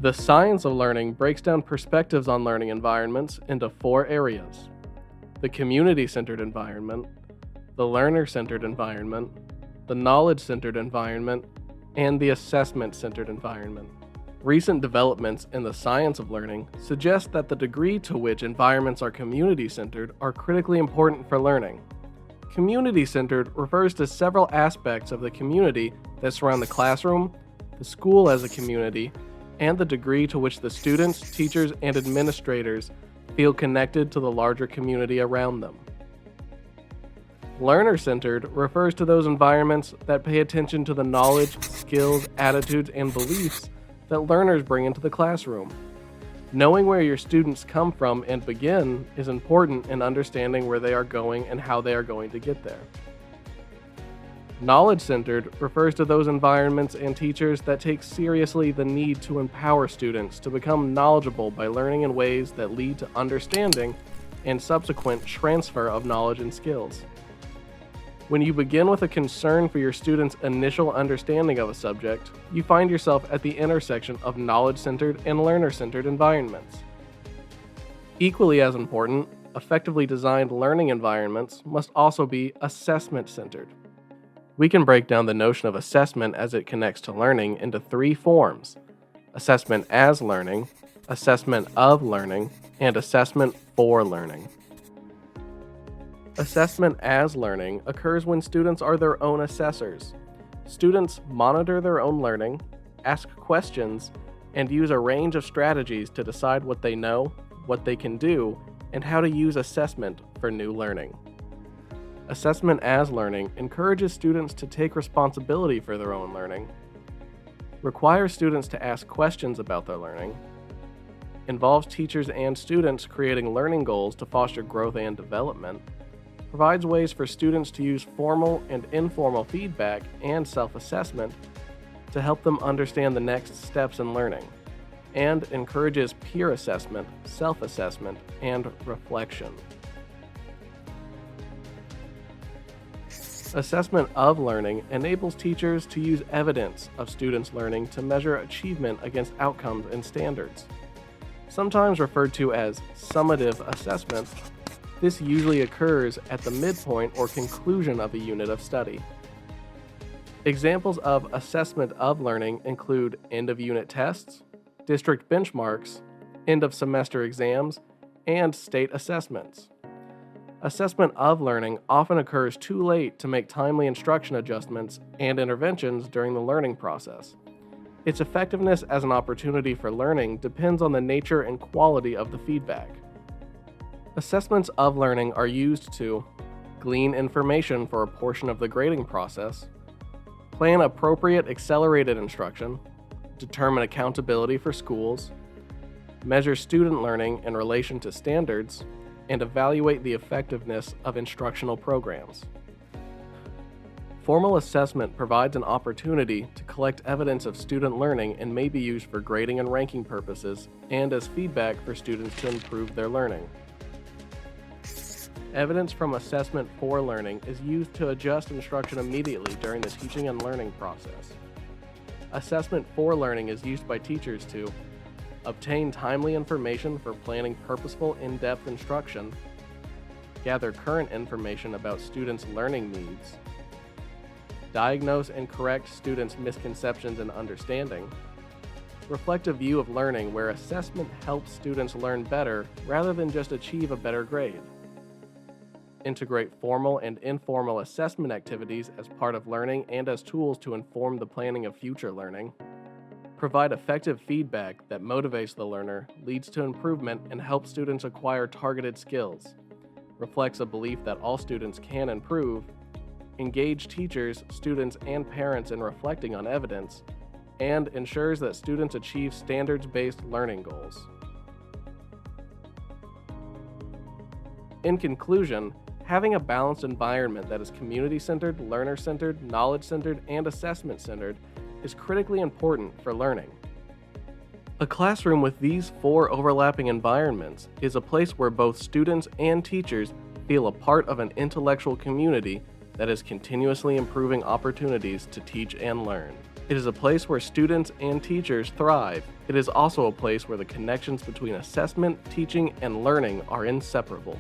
The science of learning breaks down perspectives on learning environments into four areas: the community-centered environment, the learner-centered environment, the knowledge-centered environment, and the assessment-centered environment. Recent developments in the science of learning suggest that the degree to which environments are community-centered are critically important for learning. Community-centered refers to several aspects of the community that surround the classroom, the school as a community, and the degree to which the students, teachers, and administrators feel connected to the larger community around them. Learner-centered refers to those environments that pay attention to the knowledge, skills, attitudes, and beliefs that learners bring into the classroom. Knowing where your students come from and begin is important in understanding where they are going and how they are going to get there. Knowledge-centered refers to those environments and teachers that take seriously the need to empower students to become knowledgeable by learning in ways that lead to understanding and subsequent transfer of knowledge and skills. When you begin with a concern for your students' initial understanding of a subject, you find yourself at the intersection of knowledge-centered and learner-centered environments. Equally as important, effectively designed learning environments must also be assessment-centered. We can break down the notion of assessment as it connects to learning into three forms: assessment as learning, assessment of learning, and assessment for learning. Assessment as learning occurs when students are their own assessors. Students monitor their own learning, ask questions, and use a range of strategies to decide what they know, what they can do, and how to use assessment for new learning. Assessment as learning encourages students to take responsibility for their own learning, requires students to ask questions about their learning, involves teachers and students creating learning goals to foster growth and development, provides ways for students to use formal and informal feedback and self-assessment to help them understand the next steps in learning, and encourages peer assessment, self-assessment, and reflection. Assessment of learning enables teachers to use evidence of students' learning to measure achievement against outcomes and standards. Sometimes referred to as summative assessment, this usually occurs at the midpoint or conclusion of a unit of study. Examples of assessment of learning include end-of-unit tests, district benchmarks, end-of-semester exams, and state assessments. Assessment of learning often occurs too late to make timely instruction adjustments and interventions during the learning process. Its effectiveness as an opportunity for learning depends on the nature and quality of the feedback. Assessments of learning are used to glean information for a portion of the grading process, plan appropriate accelerated instruction, determine accountability for schools, measure student learning in relation to standards, and evaluate the effectiveness of instructional programs. Formal assessment provides an opportunity to collect evidence of student learning and may be used for grading and ranking purposes and as feedback for students to improve their learning. Evidence from assessment for learning is used to adjust instruction immediately during the teaching and learning process. Assessment for learning is used by teachers to obtain timely information for planning purposeful, in-depth instruction, gather current information about students' learning needs, diagnose and correct students' misconceptions and understanding, reflect a view of learning where assessment helps students learn better rather than just achieve a better grade, integrate formal and informal assessment activities as part of learning and as tools to inform the planning of future learning, provide effective feedback that motivates the learner, leads to improvement, and helps students acquire targeted skills, reflects a belief that all students can improve, engage teachers, students, and parents in reflecting on evidence, and ensures that students achieve standards-based learning goals. In conclusion, having a balanced environment that is community-centered, learner-centered, knowledge-centered, and assessment-centered is critically important for learning. A classroom with these four overlapping environments is a place where both students and teachers feel a part of an intellectual community that is continuously improving opportunities to teach and learn. It is a place where students and teachers thrive. It is also a place where the connections between assessment, teaching, and learning are inseparable.